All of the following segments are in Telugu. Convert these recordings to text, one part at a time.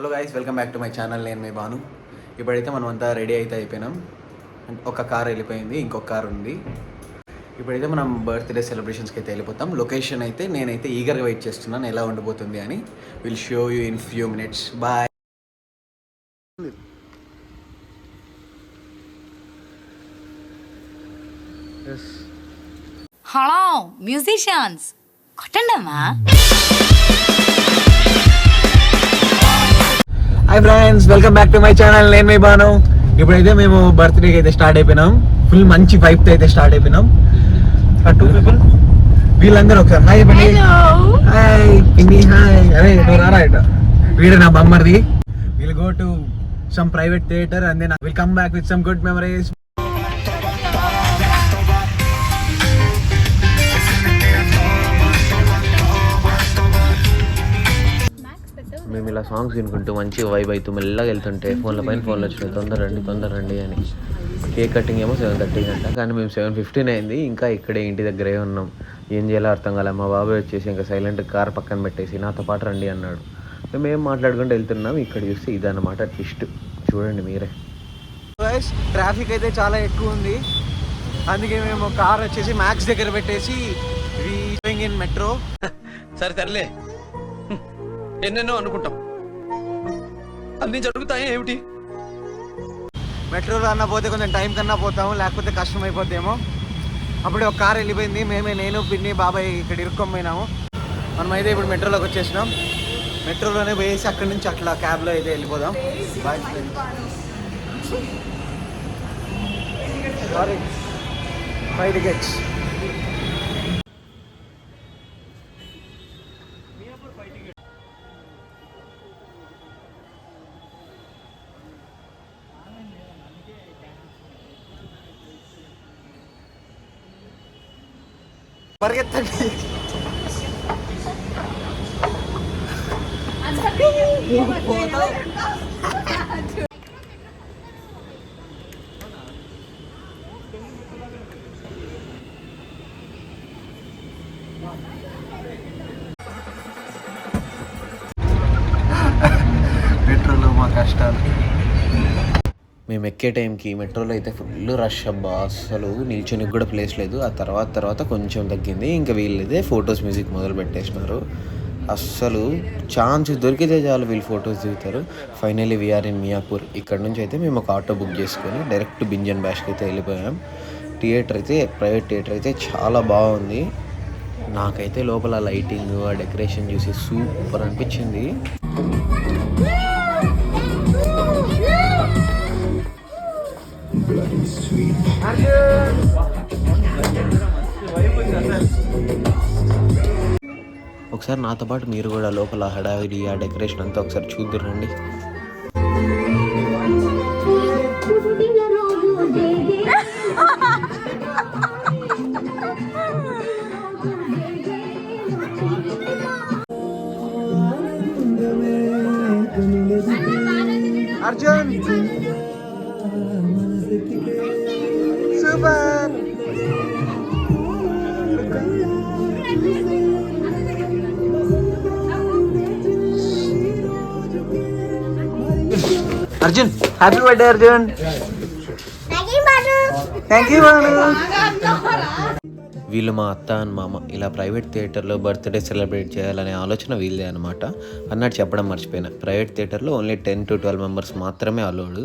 Hello guys, welcome back to my channel. నేను మీ బాను. ఇప్పుడైతే మనం అంతా రెడీ అయితే అయిపోయినాం. ఒక కార్ వెళ్ళిపోయింది, ఇంకొక కార్ ఉంది. ఇప్పుడైతే మనం బర్త్డే సెలబ్రేషన్స్కి అయితే వెళ్ళిపోతాం. లొకేషన్ అయితే నేనైతే ఈగర్గా వెయిట్ చేస్తున్నాను ఎలా ఉండబోతుంది అని. Will show you in few minutes. Bye. Hello musicians, కొట్టండమ్మా. Hi friends, welcome back to my channel. నేను మీ బాను. ఇప్పుడైతే మేము బర్త్డేకి అయితే స్టార్ట్ అయిపోయినాం. ఫుల్ మంచి వైబ్తో అయితే స్టార్ట్ అయిపోయినాం. టూ పీపుల్ వీళ్ళందరూ ఒకసారి హాయ్ చెప్పండి. హాయ్ పిండి, హాయ్. అరే నువ్వు రారా ఇట. వీడు నా బొమ్మర్ది. Will go to some private theatre and then will come back with some good memories. మేము ఇలా సాంగ్స్ వినుకుంటూ మంచిగా వైబ్ అవుతూ మెల్లగా వెళ్తుంటే ఫోన్ల పైన ఫోన్లు వచ్చినాయి, తొందర రండి అని. కేక్ కటింగ్ ఏమో 7:30 అంట, కానీ మేము 7:15 అయింది. ఇంకా ఇక్కడే ఇంటి దగ్గరే ఉన్నాం. ఏం చేయాలో అర్థం కాలే. మా బాబాయ్ వచ్చేసి ఇంకా సైలెంట్ కార్ పక్కన పెట్టేసి నాతో పాటు రండి అన్నాడు. మేము ఏం మాట్లాడుకుంటూ వెళ్తున్నాం. ఇక్కడ చూస్తే ఇదన్నమాట ట్విస్ట్. చూడండి మీరే. ట్రాఫిక్ అయితే చాలా ఎక్కువ ఉంది, అందుకే మేము కార్ వచ్చేసి మ్యాక్స్ దగ్గర పెట్టేసి ఇన్ మెట్రో. సర్లే, ఎన్నెన్నో అనుకుంటాం, అన్ని జరుగుతాయి ఏమిటి. మెట్రోలో అన్నా పోతే కొంచెం టైం కన్నా పోతాము, లేకపోతే కష్టం అయిపోద్దేమో. అప్పుడే ఒక కార్ వెళ్ళిపోయింది. నేను పిన్ని బాబాయ్ ఇక్కడ ఇరుక్కొపోయినాము. మనమైతే ఇప్పుడు మెట్రోలోకి వచ్చేసినాం. మెట్రోలోనే పోయేసి అక్కడి నుంచి అట్లా క్యాబ్లో అయితే వెళ్ళిపోదాం. బాయ్. Sorry, 5 tickets. పరిగెత్తండి. మెట్రోలో మా కష్టాలు. మేము ఎక్కే టైంకి మెట్రోలో అయితే ఫుల్ రష్ అబ్బా, అసలు నిల్చొనికి కూడా ప్లేస్ లేదు. ఆ తర్వాత కొంచెం తగ్గింది. ఇంకా వీళ్ళైతే ఫొటోస్ మ్యూజిక్ మొదలు పెట్టేసినారు. అస్సలు ఛాన్స్ దొరికితే చాలు వీళ్ళు ఫొటోస్ దిగుతారు. Finally we are in Miyapur. ఇక్కడ నుంచి అయితే మేము ఒక ఆటో బుక్ చేసుకొని డైరెక్ట్ బింజన్ బ్యాష్కి అయితే వెళ్ళిపోయాం. థియేటర్ అయితే ప్రైవేట్ థియేటర్ అయితే చాలా బాగుంది. నాకైతే లోపల లైటింగ్, ఆ డెకరేషన్ చూసి సూపర్ అనిపించింది. ఒకసారి నాతో పాటు మీరు కూడా లోపల హడావిడి, ఆ డెకరేషన్ అంతా ఒకసారి చూద్దురండి. Arjun super. Arjun, happy birthday Arjun. Thank you Banu. వీళ్ళు మా అత్త అండ్ మామ ఇలా ప్రైవేట్ థియేటర్లో బర్త్డే సెలబ్రేట్ చేయాలనే ఆలోచన వీళ్ళే అనమాట. అన్నట్టు చెప్పడం మర్చిపోయినా, ప్రైవేట్ థియేటర్లో ఓన్లీ 10 to 12 మెంబర్స్ మాత్రమే అలౌడ్.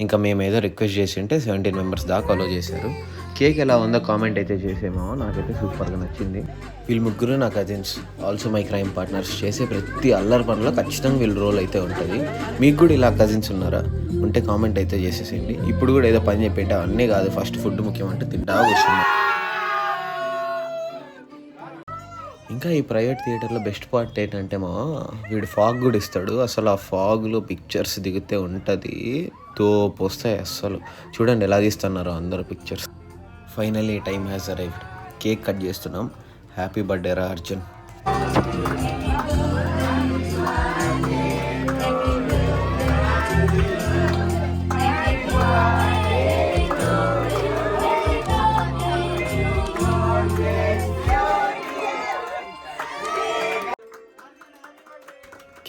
ఇంకా మేము ఏదో రిక్వెస్ట్ చేసి ఉంటే 17 మెంబర్స్ దాకా అలో చేశారు. కేక్ ఎలా ఉందో కామెంట్ అయితే చేసేమో, నాకైతే సూపర్గా నచ్చింది. వీళ్ళు ముగ్గురు నా cousins, also my crime partners. చేసే ప్రతి అల్లరి పనిలో ఖచ్చితంగా వీళ్ళ రోల్ అయితే ఉంటుంది. మీకు కూడా ఇలా కజిన్స్ ఉన్నారా? ఉంటే కామెంట్ అయితే చేసేసేయండి. ఇప్పుడు కూడా ఏదో పని చెప్పేట అన్నీ కాదు, ఫస్ట్ ఫుడ్ ముఖ్యం అంటే తింటా కూర్చున్నాం. ఇంకా ఈ ప్రైవేట్ థియేటర్లో బెస్ట్ పార్ట్ ఏంటంటే వీడు ఫాగ్ కూడా ఇస్తాడు. అసలు ఆ ఫాగ్లో పిక్చర్స్ దిగితే ఉంటుంది, తోపు వస్తాయి. అస్సలు చూడండి ఎలా తీస్తున్నారో అందరూ pictures. Finally time has arrived. Cake cut చేస్తున్నాం. హ్యాపీ బర్త్డే రా అర్జున్.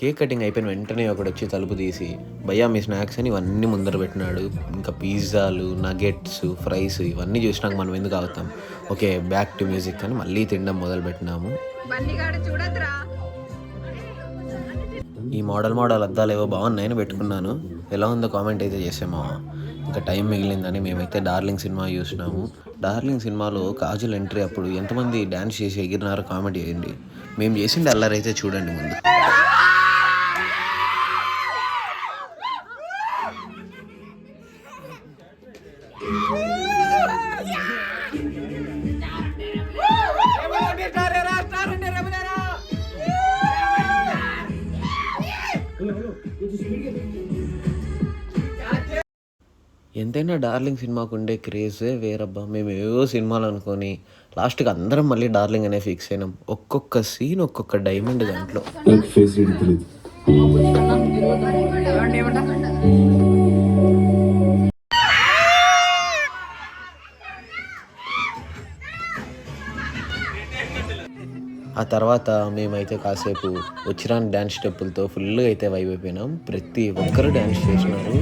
కేక్ కటింగ్ అయిపోయిన వెంటనే ఒకడు వచ్చి తలుపు తీసి భయ్యా మీ స్నాక్స్ అని ఇవన్నీ ముందర పెట్టినాడు. ఇంకా పిజ్జాలు, నగెట్స్, ఫ్రైస్ ఇవన్నీ చూసినాక మనం ఎందుకు అవుతాం. ఓకే బ్యాక్ టు మ్యూజిక్ అని మళ్ళీ తినడం మొదలు పెట్టినాము. ఈ మోడల్ అద్దాలు ఏవో బాగున్నాయని పెట్టుకున్నాను. ఎలా ఉందో కామెంట్ అయితే చేసామా. ఇంకా టైం మిగిలిందని మేమైతే డార్లింగ్ సినిమా చూసినాము. డార్లింగ్ సినిమాలో కాజల్ ఎంట్రీ అప్పుడు ఎంతమంది డ్యాన్స్ చేసి ఎగిరినారో కామెంట్ చేయండి. మేము చేసింది అల్లరైతే చూడండి ముందు. ఎంతైనా డార్లింగ్ సినిమాకు ఉండే క్రేజే వేరబ్బా. మేము ఏవో సినిమాలు అనుకొని లాస్ట్కి అందరం మళ్ళీ డార్లింగ్ అనే ఫిక్స్ అయినాం. ఒక్కొక్క సీన్ ఒక్కొక్క డైమండ్ దాంట్లో. ఆ తర్వాత మేమైతే కాసేపు వచ్చిరాని డ్యాన్స్ స్టెప్పులతో ఫుల్గా అయితే వైబ్ అయిపోయినాం. ప్రతి ఒక్కరు డ్యాన్స్ చేసినారు.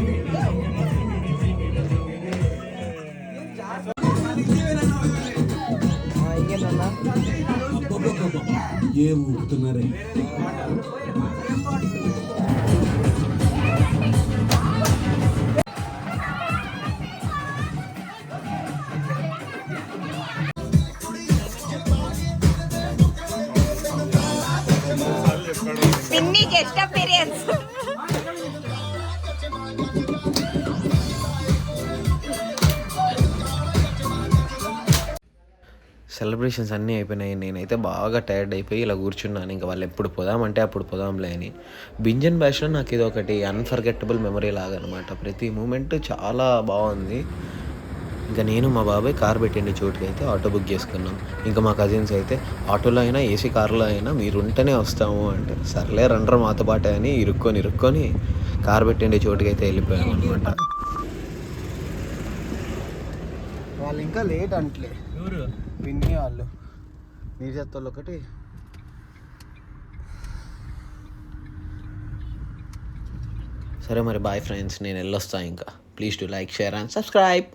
పిన్ని గెస్ట్ అపీరియన్స్. సెలబ్రేషన్స్ అన్నీ అయిపోయినాయి. నేనైతే బాగా టైర్డ్ అయిపోయి ఇలా కూర్చున్నాను. ఇంకా వాళ్ళు ఎప్పుడు పోదామంటే అప్పుడు పోదాంలే అని. బింజన్ బ్యాష్లో నాకు ఇది ఒకటి అన్ఫర్గెట్టబుల్ మెమరీ లాగా అనమాట. ప్రతి మూమెంట్ చాలా బాగుంది. ఇంకా నేను మా బాబాయ్ కార్ పెట్టండి చోటుకి అయితే ఆటో బుక్ చేసుకున్నాం. ఇంకా మా కజిన్స్ అయితే ఆటోలో అయినా ఏసీ కార్లో అయినా మీరు ఉంటేనే వస్తాము అంటే సర్లే రండ్రా మాతో పాటే అని ఇరుక్కొని కార్ పెట్టండి చోటుకి అయితే వెళ్ళిపోయాం అనమాట. వాళ్ళు ఇంకా లేట్ అంటలే పిన్ని వాళ్ళు నీరు చెత్తలు ఒకటి. సరే మరి బాయ్ ఫ్రెండ్స్, నేను వెళ్ళొస్తాను. ఇంకా please to like, share and subscribe.